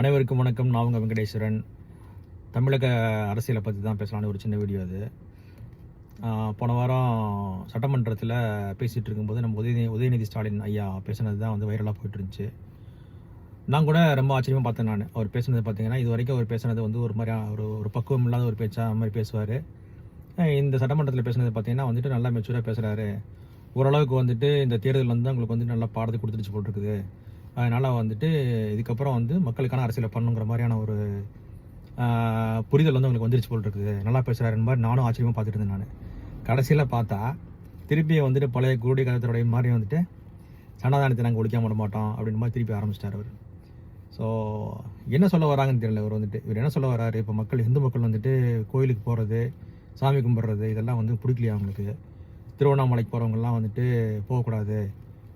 அனைவருக்கும் வணக்கம். நான் உங்கள் வெங்கடேஸ்வரன். தமிழக அரசியலை பற்றி தான் பேசலான்னு ஒரு சின்ன வீடியோ அது. போன வாரம் சட்டமன்றத்தில் பேசிகிட்டு இருக்கும்போது நம்ம உதயநிதி ஸ்டாலின் ஐயா பேசுனது தான் வந்து வைரலாக போயிட்டு இருந்துச்சு. நான் கூட ரொம்ப ஆச்சரியமாக பார்த்தேன். நான் அவர் பேசுனது பார்த்தீங்கன்னா, இது வரைக்கும் அவர் பேசுனது வந்து ஒரு மாதிரி ஒரு பக்குவம் இல்லாத ஒரு பேச்சா மாதிரி பேசுவார். இந்த சட்டமன்றத்தில் பேசுனது பார்த்தீங்கன்னா வந்துட்டு நல்லா மெச்சூராக பேசுகிறாரு. ஓரளவுக்கு வந்துட்டு இந்த தேர்தல் வந்து அவங்களுக்கு வந்து நல்லா பாடத்தை கொடுத்துருச்சு போட்டிருக்குது. அதனால் வந்துட்டு இதுக்கப்புறம் வந்து மக்களுக்கான அரசியலை பண்ணுங்கிற மாதிரியான ஒரு புரிதல் வந்து அவங்களுக்கு வந்துருச்சு போல் இருக்குது. நல்லா பேசுகிறாருன்னு மாதிரி நானும் ஆச்சரியமாக பார்த்துட்டு இருந்தேன். நான் கடைசியில் பார்த்தா திருப்பி வந்துட்டு பழைய குருடி கதத்துடைய மாதிரி வந்துட்டு சனாதானத்தை நாங்கள் ஒழிக்காம விட மாட்டோம் அப்படின்னு மாதிரி திருப்பி ஆரம்பிச்சிட்டார் அவர். ஸோ என்ன சொல்ல வராங்கன்னு தெரியல. இவர் என்ன சொல்ல வராரு, இப்போ இந்து மக்கள் வந்துட்டு கோயிலுக்கு போகிறது, சாமி கும்பிட்றது இதெல்லாம் வந்து பிடிக்கலையா அவங்களுக்கு? திருவண்ணாமலைக்கு போகிறவங்கெல்லாம் வந்துட்டு போகக்கூடாது,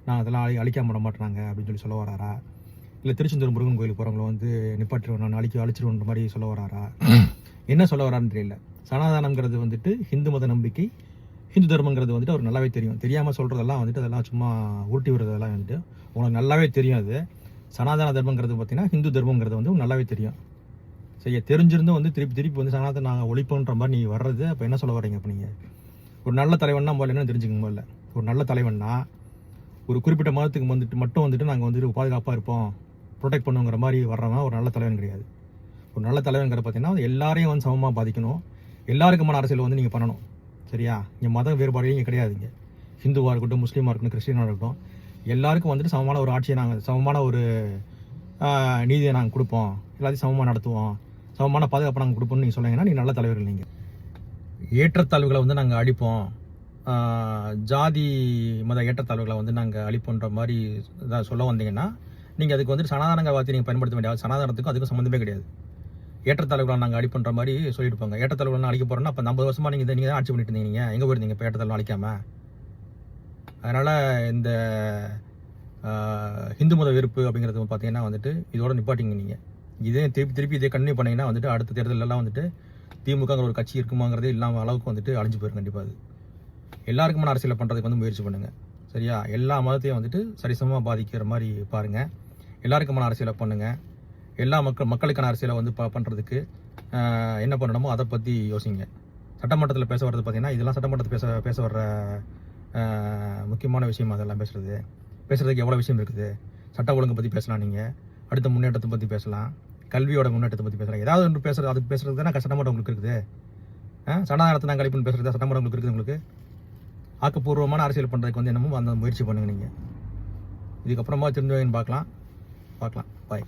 நான் அதெல்லாம் அழிக்காம விட மாட்டேறாங்க அப்படின்னு சொல்ல வராரா? இல்லை திருச்செந்தூர் முருகன் கோயிலுக்கு போகிறவங்கள வந்து நிப்பாட்டிடுவோம், நான் அழிச்சிருவோன்ற மாதிரி சொல்ல வராரா? என்ன சொல்ல வரான்னு தெரியல. சனாதானங்கிறது வந்துட்டு ஹிந்து மத நம்பிக்கை, ஹிந்து தர்மங்கிறது வந்துட்டு அவருக்கு நல்லாவே தெரியும். தெரியாமல் சொல்கிறதெல்லாம் வந்துட்டு அதெல்லாம் சும்மா உருட்டி விடுறதெல்லாம் வந்துட்டு உனக்கு நல்லாவே தெரியும். அது சனாதன தர்மங்கிறது பார்த்தீங்கன்னா ஹிந்து தர்மங்கிறது வந்து நல்லாவே தெரியும். சரி, தெரிஞ்சிருந்தும் வந்து திருப்பி வந்து சனாதனம் நாங்கள் ஒழிப்போன்ற மாதிரி நீ வர்றது அப்போ என்ன சொல்ல வரீங்க? அப்போ நீங்கள் ஒரு நல்ல தலைவன்னா முதல்ல என்ன தெரிஞ்சுக்கங்க. முதல்ல ஒரு நல்ல தலைவன்னா ஒரு குறிப்பிட்ட மதத்துக்கு வந்துட்டு நாங்கள் வந்துட்டு பாதுகாப்பாக இருப்போம், ப்ரொடெக்ட் பண்ணுங்கிற மாதிரி வர்றவன் ஒரு நல்ல தலைவன் கிடையாது. ஒரு நல்ல தலைவன்கிற பார்த்தீங்கன்னா எல்லாரையும் வந்து சமமாக பாதிக்கணும், எல்லாருக்குமான அரசியல் வந்து நீங்கள் பண்ணணும். சரியா? இங்கே மத வேறுபாடு இங்கே கிடையாது. இங்கே ஹிந்துவாக இருக்கட்டும், முஸ்லீமாக இருக்கட்டும், கிறிஸ்டினாக இருக்கட்டும், எல்லாருக்கும் வந்துட்டு சமமான ஒரு ஆட்சியை சமமான ஒரு நீதியை நாங்கள் கொடுப்போம், எல்லாத்தையும் சமமாக நடத்துவோம், சமமான பாதுகாப்பு நாங்கள் கொடுப்போம்னு நீங்கள் சொன்னீங்கன்னா நீங்கள் நல்ல தலைவர்கள். நீங்கள் ஏற்றத்தாழ்வுகளை வந்து நாங்கள் அழிப்போம், ஜாதி மத ஏற்றத்தாழ்வுகளை வந்து நாங்கள் அழிப்போன்ற மாதிரி சொல்ல வந்தீங்கன்னா நீங்கள் அதுக்கு வந்துட்டு சனாதனங்க வார்த்தை நீங்கள் பயன்படுத்த வேண்டிய சனாதனத்துக்கும் அதுக்கும் சம்மந்தமே கிடையாது. ஏற்றத்தாழ்வுகளை நாங்கள் அழிப்போன்ற மாதிரி சொல்லியிருப்பாங்க. ஏற்றத்தாழ்வுகளை அழிக்க போகிறோன்னா அப்போ 50 வருஷமாக நீங்கள் தான் ஆட்சி பண்ணிட்டு இருந்தீங்க, எங்கே போயிருந்தீங்க இப்போ ஏற்றத்தாழ்வு அழிக்காமல்? அதனால் இந்த ஹிந்து மத வெறுப்பு அப்படிங்கிறது பார்த்தீங்கன்னா வந்துட்டு இதோட நிப்பாட்டிங்க. நீங்கள் திருப்பி இதே கண்டினியூ பண்ணிங்கன்னா வந்துட்டு அடுத்த தேர்தலெல்லாம் வந்துட்டு திமுகங்கிற ஒரு கட்சி இருக்குமாங்கிறதே இல்லாமல் அளவுக்கு வந்துட்டு அழிஞ்சு போயிடும். கண்டிப்பாக அது எல்லாருக்குமான அரசியலை பண்ணுறதுக்கு வந்து முயற்சி பண்ணுங்கள். சரியா? எல்லா மதத்தையும் வந்துட்டு சரிசமமாக பாதிக்கிற மாதிரி பாருங்கள். எல்லாருக்குமான அரசியலை பண்ணுங்கள். எல்லா மக்களுக்கான அரசியலை வந்து பண்ணுறதுக்கு என்ன பண்ணணுமோ அதை பற்றி யோசிங்க. சட்டமன்றத்தில் பேச வர்றது பார்த்தீங்கன்னா இதெல்லாம் சட்டமன்றத்தில் பேச வர்ற முக்கியமான விஷயம். அதெல்லாம் பேசுகிறதுக்கு எவ்வளோ விஷயம் இருக்குது. சட்ட ஒழுங்கு பற்றி பேசலாம், நீங்கள் அடுத்த முன்னேற்றத்தை பற்றி பேசலாம், கல்வியோட முன்னேற்றத்தை பற்றி பேசலாம். ஏதாவது ஒன்று பேசுகிறது, அதுக்கு பேசுகிறது தானே சட்டமன்றம் உங்களுக்கு இருக்குது. சனாதனத்தை நாங்கள் அழிப்புன்னு பேசுகிறது சட்டமன்றம் உங்களுக்கு இருக்குது. உங்களுக்கு ஆக்கப்பூர்வமான அரசியல் பண்ணுறதுக்கு வந்து என்னமோ அந்த முயற்சி பண்ணுங்க. நீங்கள் இதுக்கப்புறமா திரும்பி பார்க்கலாம். பாய்.